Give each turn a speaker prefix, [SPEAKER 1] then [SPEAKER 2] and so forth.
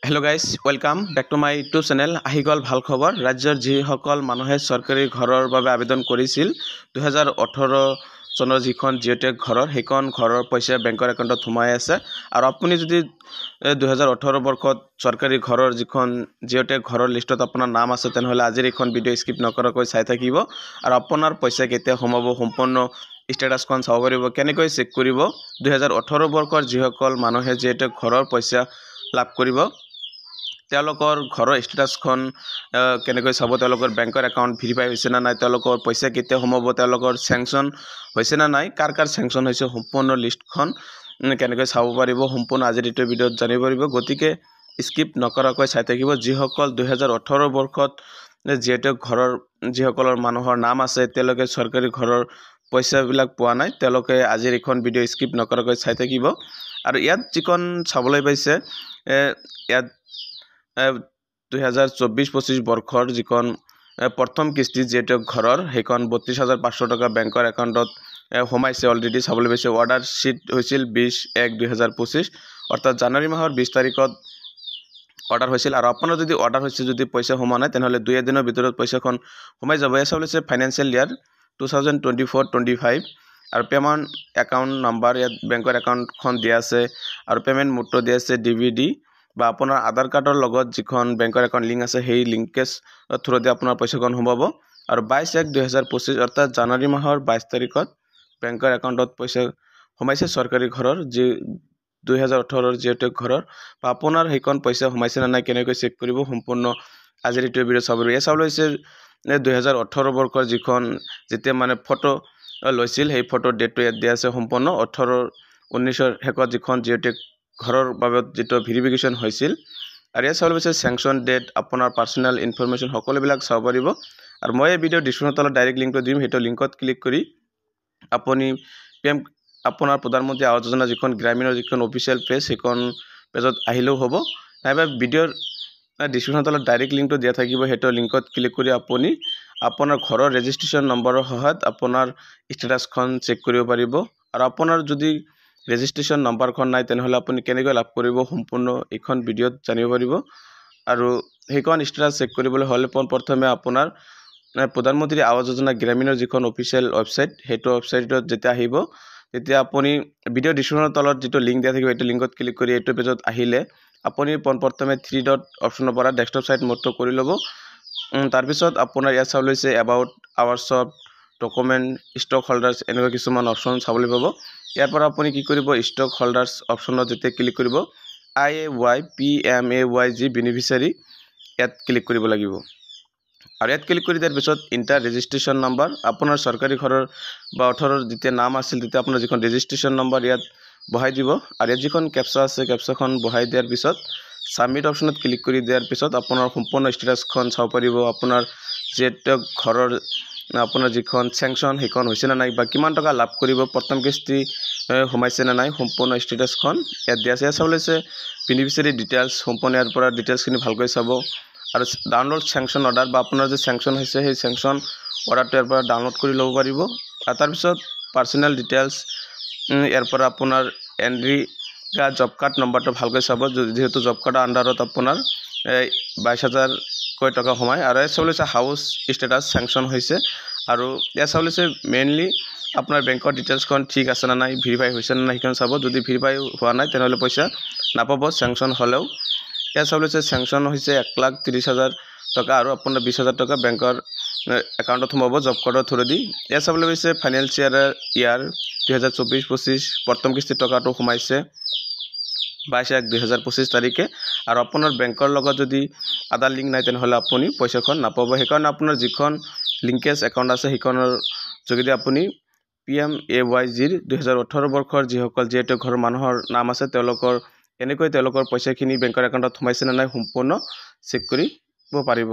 [SPEAKER 1] Hello guys, welcome back to my YouTube channel. আহিগল ভাল খবৰ ৰাজ্যৰ যিসকল মানুহে চৰকাৰী ঘৰৰ বাবে আবেদন কৰিছিল 2018 চনৰ যিখন জিঅ'টেক ঘৰৰ সেইখন ঘৰৰ পইচা বেংকৰ একাউণ্টত সোমাই আছে আৰু আপুনি যদি 2018 বৰ্ষত চৰকাৰী ঘৰৰ যিখন জিঅ'টেক ঘৰৰ লিষ্টত আপোনাৰ নাম আছে তেনেহলে আজিৰ এইখন ভিডিঅ' স্কিপ নকৰাকৈ চাই থাকিব আৰু আপোনাৰ পইচা কেতিয়া সোমাব সম্পূৰ্ণ ষ্টেটাছখন চাব পাৰিব কেনেকৈ চেক কৰিব 2018 বৰ্ষৰ যিসকল মানুহে জিঅ'টেক ঘৰৰ পইচা লাভ কৰিব তেওঁলোকৰ ঘৰৰ ষ্টেটাছখন কেনেকৈ চাব তেওঁলোকৰ বেংকৰ একাউণ্ট ভেৰিফাই হৈছে না নাই তেওঁলোকৰ পইচা কেতিয়া সোমাব তেওঁলোকৰ স্যাংচন হৈছে না নাই কাৰ স্যাংচন হৈছে সম্পূৰ্ণ লিষ্টখন কেনেকৈ চাব পাৰিব সম্পূৰ্ণ আজিৰ এই ভিডিঅ'ত জানিব পাৰিব গতিকে স্কিপ নকৰাকৈ চাই থাকিব যিসকল 2018 বৰ্ষত জিঅ'টেক ঘৰৰ যিসকলৰ মানুহৰ নাম আছে তেওঁলোকে চৰকাৰী ঘৰৰ পইচাবিলাক পোৱা নাই তেওঁলোকে আজিৰ এইখন ভিডিঅ' স্কিপ নকৰাকৈ চাই থাকিব আৰু ইয়াত যিখন চাবলৈ পাইছে ইয়াত 2024-25 বৰ্ষৰ যিখন প্ৰথম কিস্তি জিঅ'টেক ঘৰৰ সেইখন 32,500 টকা বেংকৰ একাউণ্টত সোমাইছে অলৰেডি চাবলৈ পাইছে অৰ্ডাৰ শিট হৈছিল 20/1/2025 অৰ্থাৎ জানুৱাৰী মাহৰ 20 তাৰিখত অৰ্ডাৰ হৈছিল আৰু আপোনাৰ যদি অৰ্ডাৰ হৈছে যদি পইচা সোমা নাই তেনেহলে 2 দিনৰ ভিতৰত পইচাখন সোমাই যাব এয়া চাবলৈ ফাইনান্সিয়েল ইয়াৰ 2024-25 আৰু পেমেণ্ট একাউণ্ট নাম্বাৰ ইয়াত বেংকৰ একাউণ্টখন দিয়া আছে আৰু পেমেণ্ট মোডটো দিয়া আছে ডিভিডি বা আপোনাৰ আধাৰ কাৰ্ডৰ লগত যিখন বেংকৰ একাউণ্ট লিংক আছে সেই লিংকেজ থ্ৰুদি আপোনাৰ পইচাখন সোমাব আৰু 22/1/2025 অৰ্থাৎ জানুৱাৰী মাহৰ 22 তাৰিখত বেংকৰ একাউণ্টত পইচা সোমাইছে চৰকাৰী ঘৰৰ যি 2018 জিঅ'টেক ঘৰৰ বা আপোনাৰ সেইখন পইচা সোমাইছে না নাই কেনেকৈ চেক কৰিব সম্পূৰ্ণ আজিৰ এই ভিডিঅ' চাব এই চাবলৈ হৈছে 2018 বৰ্ষৰ যিখন যেতিয়া মানে ফটো লৈছিল সেই ফটো ডেটটো ইয়াত দিয়া আছে সম্পূৰ্ণ 18-19 শেষত যিখন জিঅ'টেক ঘৰৰ বাবে যেটো ভেৰিফিকেশন হৈছিল আৰু এই চাবলৈ হৈছে স্যাংচন ডেট আপোনাৰ পাৰ্সোনাল ইনফৰমেশন সকলোবিলাক চাব পাৰিব আৰু মই এই ভিডিঅ' ডিসক্ৰিপচনত তলত ডাইৰেক্ট লিংকটো দিম হেটো লিংকত ক্লিক কৰি আপুনি পিএম আপোনাৰ প্ৰধানমন্ত্ৰী আৱাস যোজনা যিখন গ্ৰামীণৰ যিখন অফিচিয়েল পেজ সেইখন পেজত আহিলেও হ'ব নাইবা ভিডিঅ'ৰ ডিসক্ৰিপচনত তলত ডাইৰেক্ট লিংকটো দিয়া থাকিব হেটো লিংকত ক্লিক কৰি আপুনি আপোনাৰ ঘৰৰ ৰেজিষ্ট্ৰেচন নম্বৰৰ সহায়ত আপোনাৰ ষ্টেটাছখন চেক কৰিব পাৰিব আৰু আপোনাৰ যদি ৰেজিষ্ট্ৰেচন নম্বৰখন নাই তেনেহলে আপুনি কেনেকৈ লাভ কৰিব সম্পূৰ্ণ এইখন ভিডিঅ'ত জানিব পাৰিব আৰু সেইখন ষ্টেটাছ চেক কৰিবলৈ হলে প্ৰথমে আপোনাৰ প্ৰধানমন্ত্ৰী আৱাস যোজনা গ্ৰামীণৰ যিখন অফিচিয়েল ওয়েবসাইট হেটো ওয়েবসাইটত যেতিয়া আহিব তেতিয়া আপুনি ভিডিঅ' ডিসক্ৰিপচনৰ তলত যেটো লিংক দিয়া থাকিব এইটো লিংকত ক্লিক কৰি এইটো পেজত আহিলে আপুনি প্ৰথমে 3 ডট অপচনৰ পৰা ডেস্কটপ সাইট মোডটো কৰি ল'ব তাৰ পিছত আপোনাৰ ইয়াত চাবলৈ হৈছে about our shop document stock holders এনেকুৱা কিছুমান অপচন চাবলৈ পাব ইয়াৰ পৰা আপুনি কি কৰিব ষ্টক হোল্ডাৰ্স অপচনত যেতিয়া ক্লিক কৰিব IAYPMAYG বেনিফিচিয়াৰী ইয়াত ক্লিক কৰিব লাগিব আৰু ইয়াত ক্লিক কৰি দিয়াৰ পিছত ইন্টাৰ ৰেজিষ্ট্ৰেচন নম্বৰ আপোনাৰ চৰকাৰী ঘৰৰ বা 18 যেতিয়া নাম আছিল তেতিয়া আপোনাৰ যিখন ৰেজিষ্ট্ৰেচন নম্বৰ ইয়াত বহাই দিব আৰু ইয়াত যিখন ক্যাপচা আছে ক্যাপচাখন বহাই দিয়াৰ পিছত সাবমিট অপচনত ক্লিক কৰি দিয়াৰ পিছত আপোনাৰ সম্পূৰ্ণ ষ্টেটাছখন চাব পাৰিব আপোনাৰ যেটো ঘৰৰ আপোনাৰ যিখন স্যাংচন সেইখন হৈছে না নাই বা কিমান টকা লাভ কৰিব প্ৰথম কিস্তি সোমাইছে না নাই সম্পূৰ্ণ ষ্টেটাছখন ইয়াত দিয়া আছে চাবলৈছে বেনিফিচিয়াৰী ডিটেইলছ সম্পূৰ্ণ ইয়াৰ পৰা ডিটেইলছখিনি ভালকৈ চাব আৰু ডাউনলোড স্যাংচন অৰ্ডাৰ বা আপোনাৰ যে স্যাংচন হৈছে সেই স্যাংচন অৰ্ডাৰটো ইয়াৰ পৰা ডাউনলোড কৰি ল'ব পাৰিব আৰু তাৰ পিছত পাৰ্সোনাল ডিটেইলছ ইয়াৰ পৰা আপোনাৰ এন্ট্ৰি জব কাৰ্ড নম্বৰটো ভালকৈ চাব যেহেতু জব কাৰ্ডৰ আন্ডাৰত আপোনাৰ 22,000 কৈ টকা সোমাই আৰু এই চাবলৈছে হাউস ষ্টেটাছ স্যাংচন হৈছে আৰু এই চাবলৈছে মেইনলি আপোনাৰ বেংকৰ ডিটেইলছখন ঠিক আছে না নাই ভেৰিফাই হৈছে না নাই সেইখন চাব যদি ভেৰিফাই হোৱা নাই তেনেহলে পইচা নাপাব স্যাংচন হলেও এই চাবলৈছে স্যাংচন হৈছে 1,30,000 টকা আৰু আপোনাৰ 20,000 টকা বেংকৰ একাউণ্টত সোমাব জব কাৰ্ডৰ থ্ৰুদি এই চাবলৈ হৈছে ফাইনান্সিয়েল ইয়াৰ 2024-25 প্ৰথম কিস্তি টকাটো সোমাইছে 22/1/2025 তাৰিখে আৰু আপোনাৰ বেংকৰ লগত যদি আধাৰ লিংক নাই তেনেহলে আপুনি পইচাখন নাপাব সেইকাৰণে আপোনাৰ যিখন লিংকেজ একাউণ্ট আছে সেইখনৰ যোগেদি আপুনি PMAYG 2018 বৰ্ষৰ যিসকল যেটো ঘৰৰ মানুহৰ নাম আছে তেওঁলোকৰ এনেকৈ তেওঁলোকৰ পইচাখিনি বেংকৰ একাউণ্টত সোমাইছে না নাই সম্পূৰ্ণ চেক কৰিব পাৰিব